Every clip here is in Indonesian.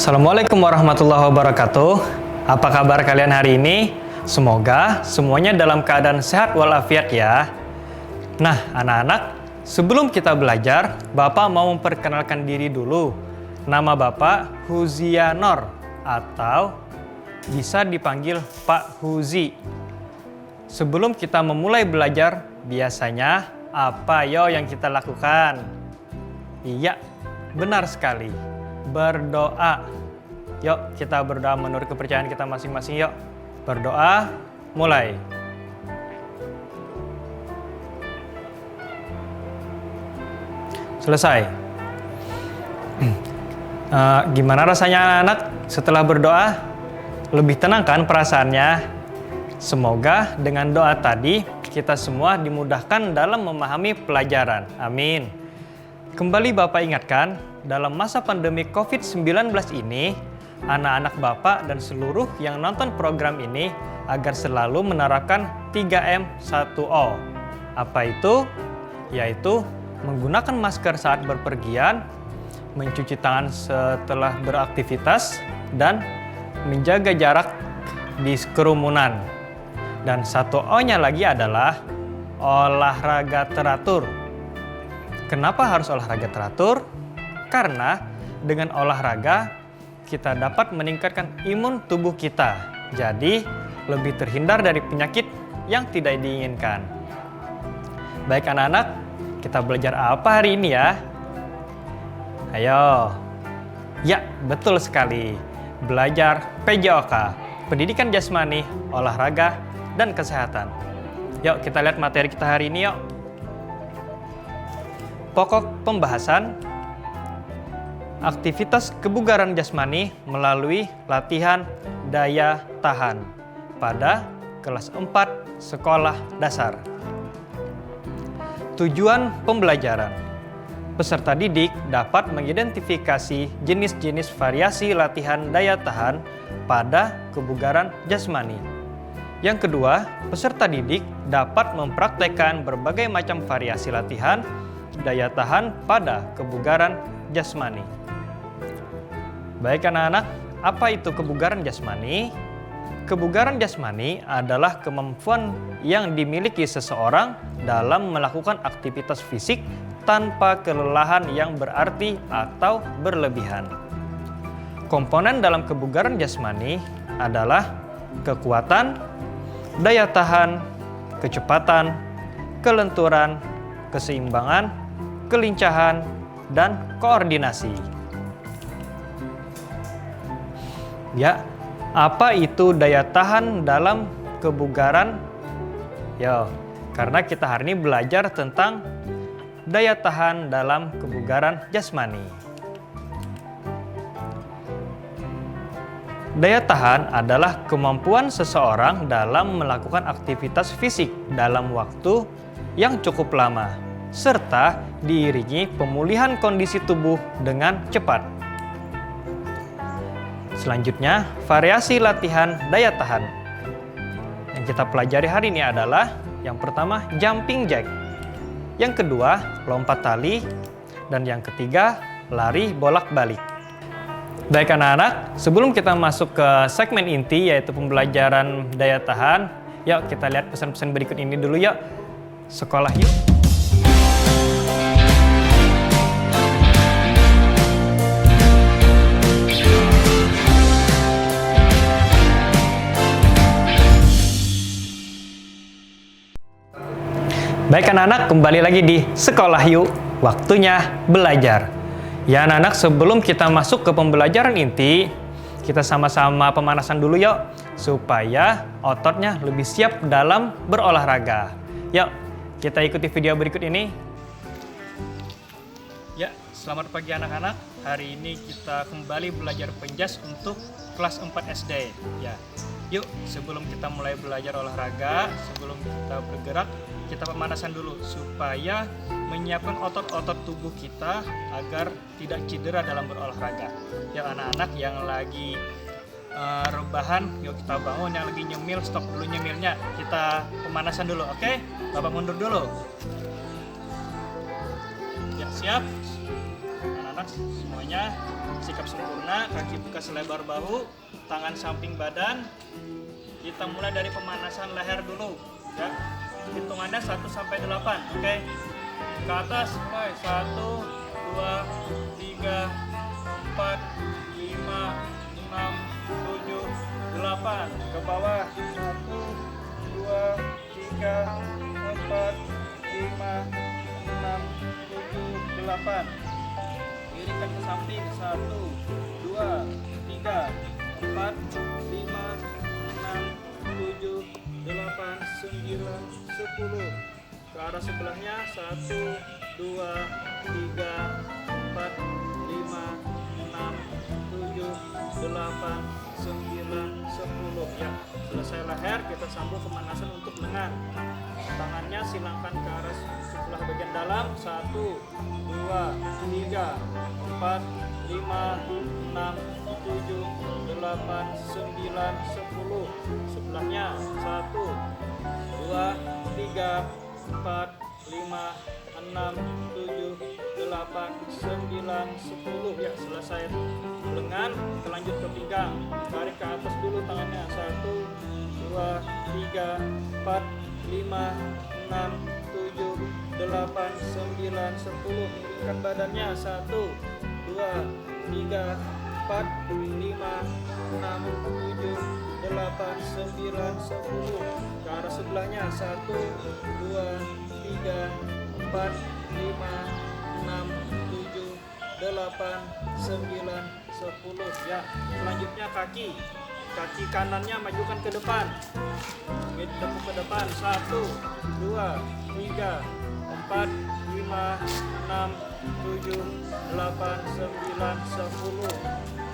Assalamualaikum warahmatullahi wabarakatuh. Apa kabar kalian hari ini? Semoga semuanya dalam keadaan sehat walafiat ya. Nah, anak-anak, sebelum kita belajar, Bapak mau memperkenalkan diri dulu. Nama Bapak Huzianor atau bisa dipanggil Pak Huzi. Sebelum kita memulai belajar, biasanya apa yang kita lakukan? Iya, benar sekali. Berdoa. Yuk, kita berdoa menurut kepercayaan kita masing-masing. Yuk, berdoa, mulai. Selesai. Gimana rasanya anak-anak setelah berdoa? Lebih tenang kan perasaannya? Semoga dengan doa tadi kita semua dimudahkan dalam memahami pelajaran. Amin. Kembali Bapak ingatkan, dalam masa pandemi COVID-19 ini, anak-anak Bapak dan seluruh yang nonton program ini agar selalu menerapkan 3M 1O. Apa itu? Yaitu menggunakan masker saat berpergian, mencuci tangan setelah beraktivitas, dan menjaga jarak di kerumunan. Dan 1O-nya lagi adalah olahraga teratur. Kenapa harus olahraga teratur? Karena dengan olahraga kita dapat meningkatkan imun tubuh kita. Jadi lebih terhindar dari penyakit yang tidak diinginkan. Baik anak-anak, kita belajar apa hari ini ya? Ayo. Ya, betul sekali. Belajar PJOK, Pendidikan Jasmani, Olahraga, dan Kesehatan. Yuk kita lihat materi kita hari ini yuk. Pokok pembahasan, aktivitas kebugaran jasmani melalui latihan daya tahan pada kelas 4 sekolah dasar. Tujuan pembelajaran, peserta didik dapat mengidentifikasi jenis-jenis variasi latihan daya tahan pada kebugaran jasmani. Yang kedua, peserta didik dapat mempraktekkan berbagai macam variasi latihan daya tahan pada kebugaran jasmani. Baik anak-anak, apa itu kebugaran jasmani? Kebugaran jasmani adalah kemampuan yang dimiliki seseorang dalam melakukan aktivitas fisik tanpa kelelahan yang berarti atau berlebihan. Komponen dalam kebugaran jasmani adalah kekuatan, daya tahan, kecepatan, kelenturan, keseimbangan, kelincahan, dan koordinasi. Ya, apa itu daya tahan dalam kebugaran? Karena kita hari ini belajar tentang daya tahan dalam kebugaran jasmani. Daya tahan adalah kemampuan seseorang dalam melakukan aktivitas fisik dalam waktu yang cukup lama, serta diiringi pemulihan kondisi tubuh dengan cepat. Selanjutnya, variasi latihan daya tahan. Yang kita pelajari hari ini adalah yang pertama, jumping jack. Yang kedua, lompat tali. Dan yang ketiga, lari bolak-balik. Baik anak-anak, sebelum kita masuk ke segmen inti yaitu pembelajaran daya tahan, yuk kita lihat pesan-pesan berikut ini dulu yuk. Sekolah yuk. Baik anak-anak, kembali lagi di Sekolah Yuk. Waktunya belajar. Ya anak-anak, sebelum kita masuk ke pembelajaran inti, kita sama-sama pemanasan dulu yuk, supaya ototnya lebih siap dalam berolahraga. Yuk, kita ikuti video berikut ini. Ya, selamat pagi anak-anak. Hari ini kita kembali belajar penjas untuk kelas 4 SD. Ya, yuk sebelum kita mulai belajar olahraga, sebelum kita bergerak, kita pemanasan dulu supaya menyiapkan otot-otot tubuh kita agar tidak cedera dalam berolahraga. Ya anak-anak yang lagi rebahan, yuk kita bangun. Yang lagi nyemil, stop dulu nyemilnya. Kita pemanasan dulu, oke? Bapak mundur dulu. Ya siap. Anak-anak anak-anak semuanya. Sikap sempurna, kaki buka selebar bahu, tangan samping badan. Kita mulai dari pemanasan leher dulu ya. Hitungannya 1 sampai 8. Oke. Ke atas mulai 1 2 3 4 5 6 7 8. Ke bawah 1 2 3 4 5 6 7 8. Miringkan ke samping 1 2 3 4 5 6 7 8 9 10. Ke arah sebelahnya 1 2 3 4 5 6 7 8 9 10 ya. Selesai leher, kita sambung pemanasan untuk lengan. Tangannya silangkan ke arah sebelah bagian dalam 1 2 3 4 5 6 7 8 9 10. Sebelahnya 1 2 3 4 5 6 7 8 9 10 ya. Selesai lengan, kita lanjut ke pinggang. Tarik ke atas dulu tangannya 1 2 3 4 5 6 7 8 9 10. Miringkan badannya 1 2 3 4 5 6 7 8 9 10. Ke arah sebelahnya 1 2 3 4 5 6 7 8 9 10 ya. Selanjutnya kaki kanannya majukan ke depan, tepuk ke depan 1 2 3 4 5 6 7 8 9 10.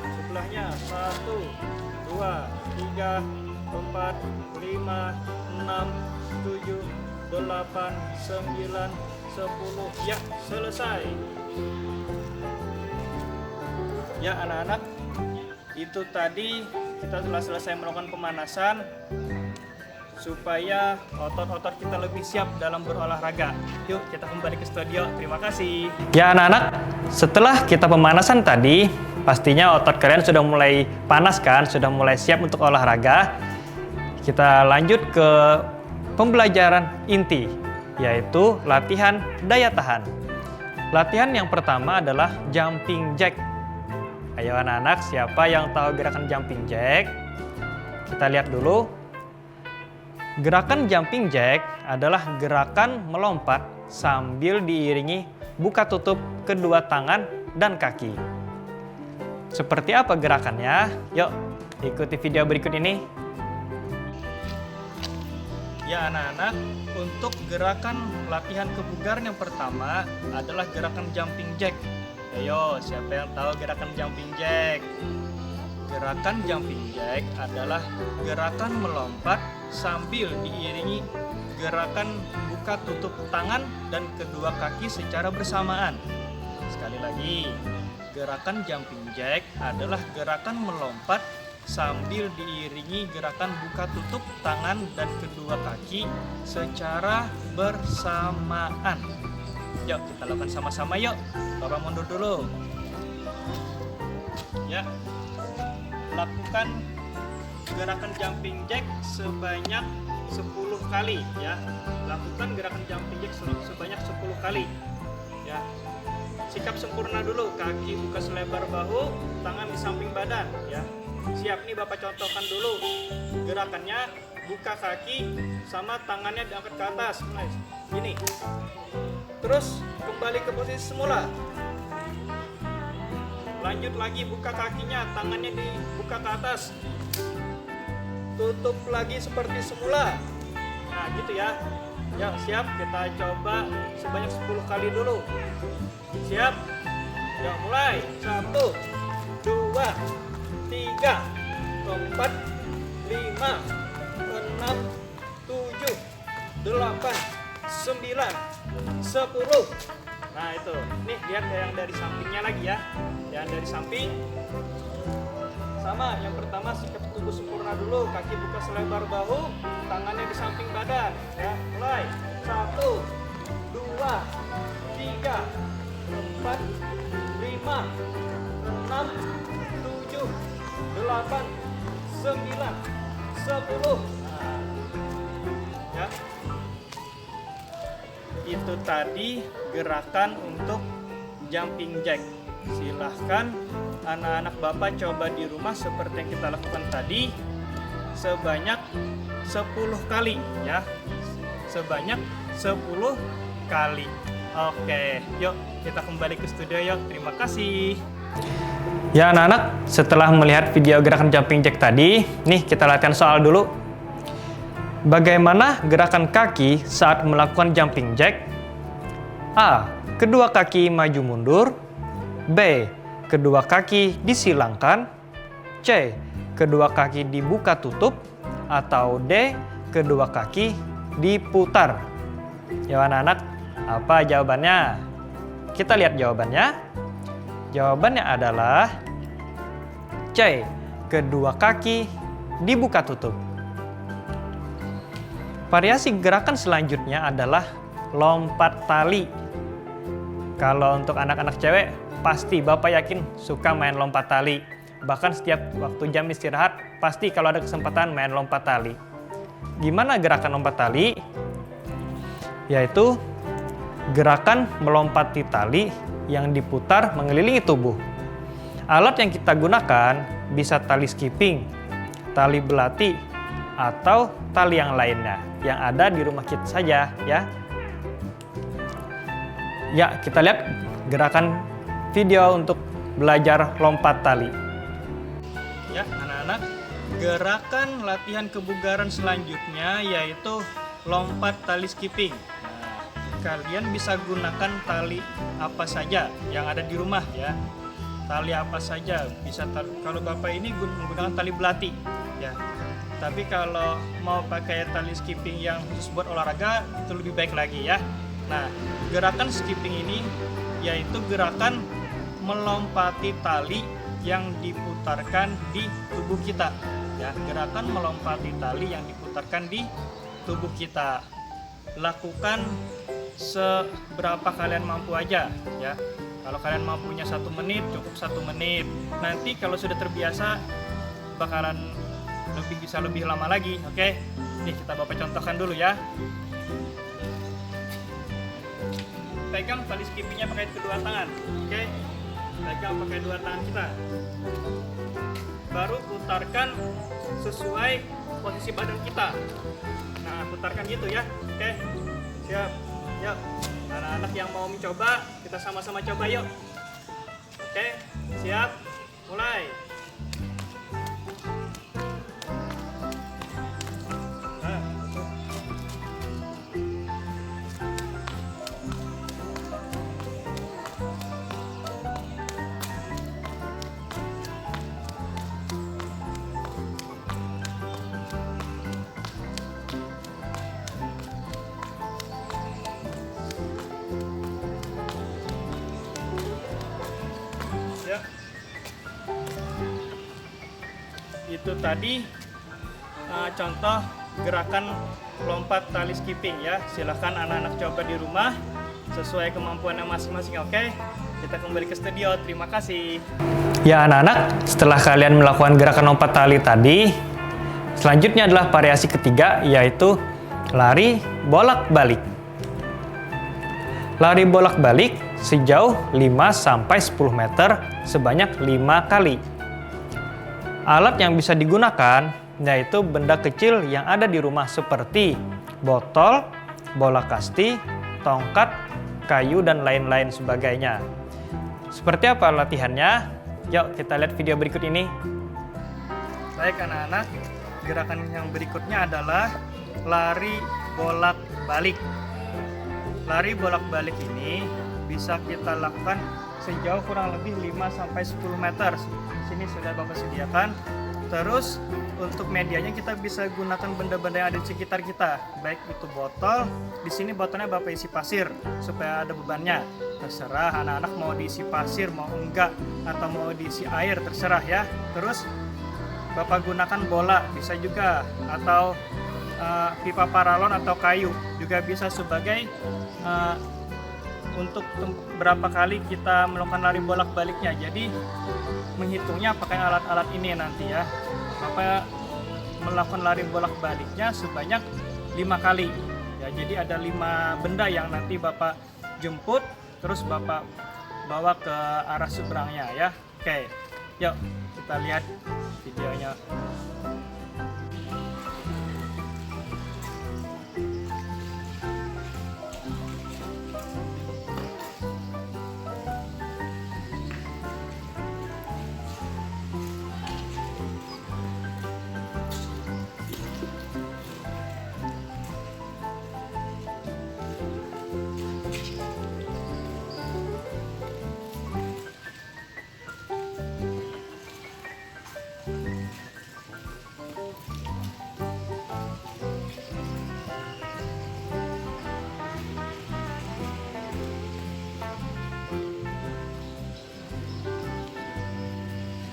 Sebelahnya 1 2 3 4 5 6 7 8 9 10 ya. Selesai ya anak-anak. Itu tadi kita telah selesai melakukan pemanasan supaya otot-otot kita lebih siap dalam berolahraga. Yuk kita kembali ke studio. Terima kasih. Ya anak-anak, setelah kita pemanasan tadi, pastinya otot kalian sudah mulai panas kan, sudah mulai siap untuk olahraga. Kita lanjut ke pembelajaran inti, yaitu latihan daya tahan. Latihan yang pertama adalah jumping jack. Ayo anak-anak, siapa yang tahu gerakan jumping jack? Kita lihat dulu. Gerakan jumping jack adalah gerakan melompat sambil diiringi buka tutup kedua tangan dan kaki. Seperti apa gerakannya? Yuk, ikuti video berikut ini. Ya anak-anak, untuk gerakan latihan kebugaran yang pertama adalah gerakan jumping jack. Ayo, siapa yang tahu gerakan jumping jack? Gerakan jumping jack adalah gerakan melompat sambil diiringi gerakan buka tutup tangan dan kedua kaki secara bersamaan. Sekali lagi, gerakan jumping jack adalah gerakan melompat sambil diiringi gerakan buka tutup tangan dan kedua kaki secara bersamaan. Yuk, kita lakukan sama-sama yuk. Bapak mundur dulu. Ya. Lakukan gerakan jumping jack sebanyak 10 kali ya. Lakukan gerakan jumping jack sebanyak 10 kali. Ya. Sikap sempurna dulu, kaki buka selebar bahu, tangan di samping badan ya. Siap nih Bapak contohkan dulu. Gerakannya buka kaki sama tangannya diangkat ke atas. Nice. Gini. Terus kembali ke posisi semula. Lanjut lagi, buka kakinya, tangannya dibuka ke atas. Tutup lagi seperti semula. Nah gitu ya. Ya siap, kita coba sebanyak 10 kali dulu. Siap? Ya mulai. 1 2 3 4 5 6 7 8 9 10. Nah itu, nih lihat yang dari sampingnya lagi ya. Yang dari samping. Sama, yang pertama sikap tubuh sempurna dulu. Kaki buka selebar bahu, tangannya di samping badan. Ya, mulai. 1 2 3 4 5 6, 7, 8, 9, 10. Nah, ya. Itu tadi gerakan untuk jumping jack. Silahkan anak-anak Bapak coba di rumah seperti yang kita lakukan tadi sebanyak 10 kali ya. Sebanyak 10 kali. Oke, yuk kita kembali ke studio yuk. Terima kasih. Ya anak-anak, setelah melihat video gerakan jumping jack tadi, nih kita latihan soal dulu. Bagaimana gerakan kaki saat melakukan jumping jack? A. Kedua kaki maju mundur. B. Kedua kaki disilangkan. C. Kedua kaki dibuka tutup. Atau D. Kedua kaki diputar. Ya anak-anak, apa jawabannya? Kita lihat jawabannya. Jawabannya adalah C. Kedua kaki dibuka tutup. Variasi gerakan selanjutnya adalah lompat tali. Kalau untuk anak-anak cewek, pasti Bapak yakin suka main lompat tali. Bahkan setiap waktu jam istirahat, pasti kalau ada kesempatan main lompat tali. Gimana gerakan lompat tali? Yaitu gerakan melompati tali yang diputar mengelilingi tubuh. Alat yang kita gunakan bisa tali skipping, tali belati, atau tali yang lainnya yang ada di rumah kita saja ya. Ya, kita lihat gerakan video untuk belajar lompat tali. Ya, anak-anak, gerakan latihan kebugaran selanjutnya yaitu lompat tali skipping. Nah, kalian bisa gunakan tali apa saja yang ada di rumah ya. Tali apa saja, bisa kalau Bapak ini menggunakan tali belati ya. Tapi kalau mau pakai tali skipping yang khusus buat olahraga itu lebih baik lagi ya. Nah, gerakan skipping ini yaitu gerakan melompati tali yang diputarkan di tubuh kita. Ya, gerakan melompati tali yang diputarkan di tubuh kita. Lakukan seberapa kalian mampu aja ya. Kalau kalian mampunya 1 menit, cukup 1 menit. Nanti kalau sudah terbiasa bakalan bisa lebih lama lagi, oke? Nih kita Bapak contohkan dulu ya. Pegang tali skippingnya pakai kedua tangan, oke? Pegang pakai dua tangan kita. Baru putarkan sesuai posisi badan kita. Nah, putarkan gitu ya, oke? Siap, yuk. Anak-anak yang mau mencoba, kita sama-sama coba yuk. Oke, siap, mulai. Itu tadi contoh gerakan lompat tali skipping ya. Silahkan anak-anak coba di rumah sesuai kemampuannya masing-masing. Oke, kita kembali ke studio. Terima kasih. Ya anak-anak, setelah kalian melakukan gerakan lompat tali tadi, selanjutnya adalah variasi ketiga yaitu lari bolak-balik. Lari bolak-balik sejauh 5-10 meter sebanyak 5 kali. Alat yang bisa digunakan yaitu benda kecil yang ada di rumah seperti botol, bola kasti, tongkat, kayu, dan lain-lain sebagainya. Seperti apa latihannya? Yuk kita lihat video berikut ini. Baik anak-anak, gerakan yang berikutnya adalah lari bolak-balik. Lari bolak-balik ini bisa kita lakukan sejauh kurang lebih 5-10 meter. Sini sudah Bapak sediakan. Terus untuk medianya kita bisa gunakan benda-benda yang ada di sekitar kita, baik itu botol. Di sini botolnya Bapak isi pasir supaya ada bebannya. Terserah anak-anak mau diisi pasir mau enggak, atau mau diisi air, terserah ya. Terus Bapak gunakan bola bisa juga, atau pipa paralon atau kayu juga bisa sebagai untuk berapa kali kita melakukan lari bolak-baliknya. Jadi menghitungnya pakai alat-alat ini nanti ya. Bapak melakukan lari bolak-baliknya sebanyak 5 kali. Ya, jadi ada 5 benda yang nanti Bapak jemput, terus Bapak bawa ke arah seberangnya ya. Oke, yuk kita lihat videonya.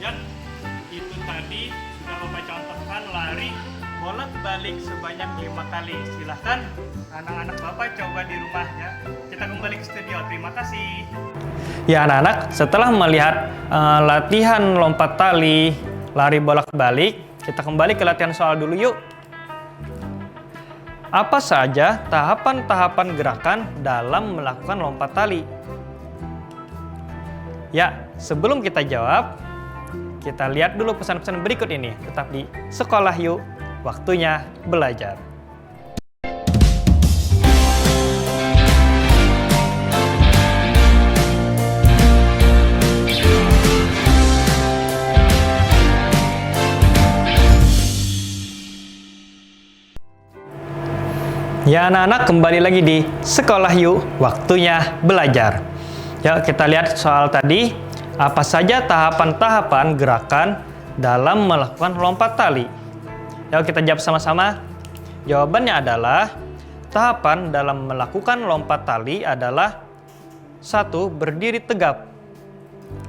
Ya, itu tadi sudah Bapak contohkan lari bolak-balik sebanyak 5 kali. Silahkan anak-anak Bapak coba di rumah ya. Kita kembali ke studio. Terima kasih. Ya anak-anak, setelah melihat latihan lompat tali, lari bolak-balik, kita kembali ke latihan soal dulu yuk. Apa saja tahapan-tahapan gerakan dalam melakukan lompat tali? Ya, sebelum kita jawab, kita lihat dulu pesan-pesan berikut ini. Tetap di sekolah yuk, waktunya belajar. Ya anak-anak, kembali lagi di sekolah yuk, waktunya belajar. Yuk kita lihat soal tadi. Apa saja tahapan-tahapan gerakan dalam melakukan lompat tali? Yuk kita jawab sama-sama. Jawabannya adalah tahapan dalam melakukan lompat tali adalah 1. Berdiri tegap.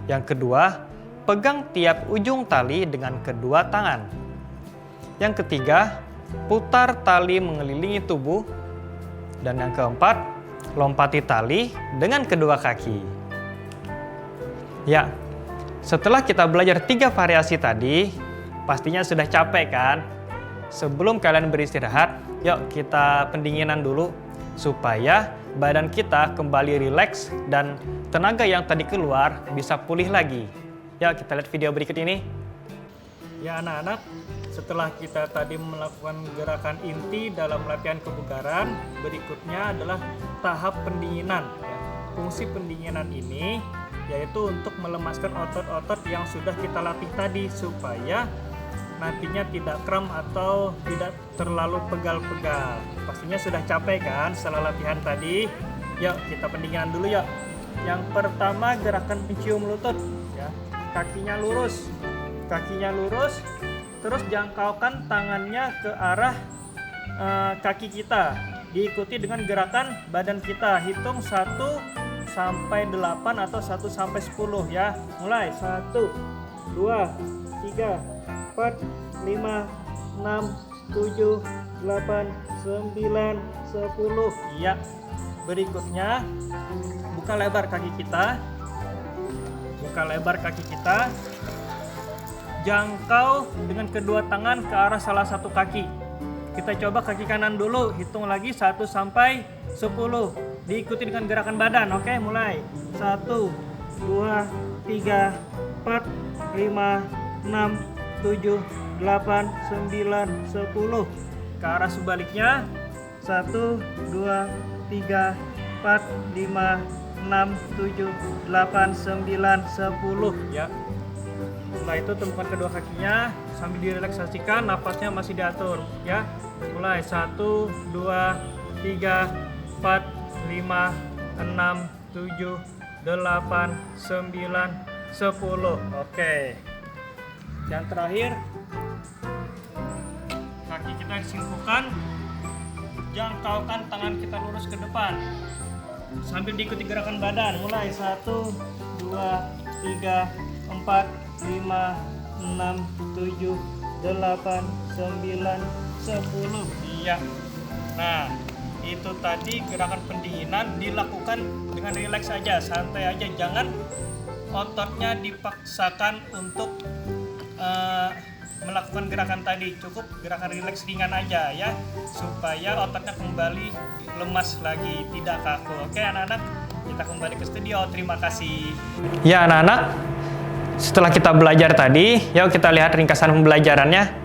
Yang kedua, pegang tiap ujung tali dengan kedua tangan. Yang ketiga, putar tali mengelilingi tubuh. Dan yang keempat, lompati tali dengan kedua kaki. Ya, setelah kita belajar 3 variasi tadi, pastinya sudah capek kan? Sebelum kalian beristirahat, yuk kita pendinginan dulu supaya badan kita kembali rileks dan tenaga yang tadi keluar bisa pulih lagi. Yuk kita lihat video berikut ini. Ya anak-anak, setelah kita tadi melakukan gerakan inti dalam latihan kebugaran, berikutnya adalah tahap pendinginan. Fungsi pendinginan ini yaitu untuk melemaskan otot-otot yang sudah kita latih tadi supaya nantinya tidak kram atau tidak terlalu pegal-pegal. Pastinya sudah capek kan setelah latihan tadi. Yuk kita pendinginan dulu yuk. Yang pertama gerakan mencium lutut ya. Kakinya lurus, terus jangkaukan tangannya ke arah kaki kita. Diikuti dengan gerakan badan kita. Hitung 1 sampai 8 atau 1 sampai 10 ya. Mulai 1 2 3 4 5 6 7 8 9 10. Iya. Berikutnya buka lebar kaki kita. Jangkau dengan kedua tangan ke arah salah satu kaki. Kita coba kaki kanan dulu. Hitung lagi 1 sampai 10. Diikuti dengan gerakan badan. Oke, mulai 1 2 3 4 5 6 7 8 9 10. Ke arah sebaliknya 1 2 3 4 5 6 7 8 9 10 ya. Setelah itu temukan kedua kakinya sambil direlaksasikan, nafasnya masih diatur ya. Mulai 1 2 3 4 5, 6, 7, 8, 9, 10. Oke. Yang terakhir, kaki kita disimpulkan, jangkaukan tangan kita lurus ke depan. Sambil diikuti gerakan badan. Mulai 1, 2, 3, 4, 5, 6, 7, 8, 9, 10. Iya. Nah, itu tadi gerakan pendinginan dilakukan dengan rileks aja, santai aja, jangan ototnya dipaksakan untuk melakukan gerakan tadi. Cukup gerakan rileks ringan aja ya, supaya ototnya kembali lemas lagi, tidak kaku. Oke anak-anak, kita kembali ke studio. Terima kasih. Ya anak-anak, setelah kita belajar tadi, yuk kita lihat ringkasan pembelajarannya.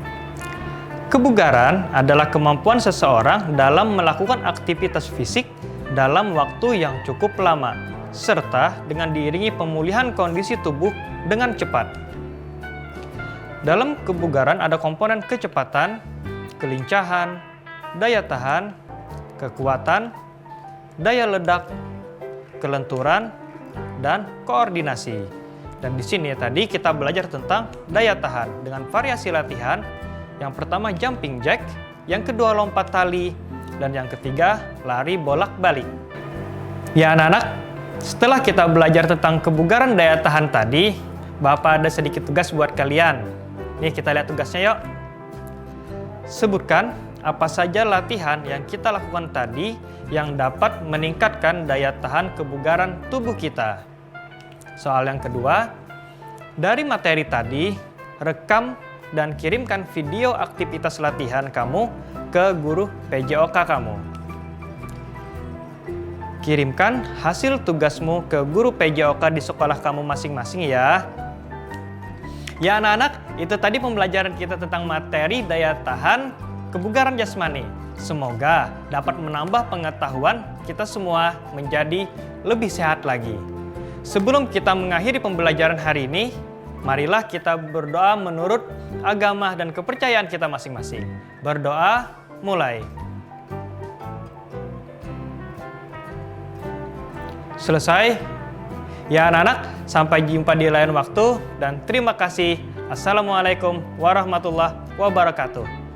Kebugaran adalah kemampuan seseorang dalam melakukan aktivitas fisik dalam waktu yang cukup lama, serta dengan diiringi pemulihan kondisi tubuh dengan cepat. Dalam kebugaran ada komponen kecepatan, kelincahan, daya tahan, kekuatan, daya ledak, kelenturan, dan koordinasi. Dan di sini tadi kita belajar tentang daya tahan dengan variasi latihan. Yang pertama jumping jack, yang kedua lompat tali, dan yang ketiga lari bolak-balik. Ya anak-anak, setelah kita belajar tentang kebugaran daya tahan tadi, Bapak ada sedikit tugas buat kalian. Nih kita lihat tugasnya yuk. Sebutkan apa saja latihan yang kita lakukan tadi yang dapat meningkatkan daya tahan kebugaran tubuh kita. Soal yang kedua, dari materi tadi, rekam dan kirimkan video aktivitas latihan kamu ke guru PJOK kamu. Kirimkan hasil tugasmu ke guru PJOK di sekolah kamu masing-masing ya. Ya anak-anak, itu tadi pembelajaran kita tentang materi daya tahan kebugaran jasmani. Semoga dapat menambah pengetahuan kita semua menjadi lebih sehat lagi. Sebelum kita mengakhiri pembelajaran hari ini, marilah kita berdoa menurut agama dan kepercayaan kita masing-masing. Berdoa, mulai. Selesai? Ya anak-anak, sampai jumpa di lain waktu dan terima kasih. Assalamualaikum warahmatullahi wabarakatuh.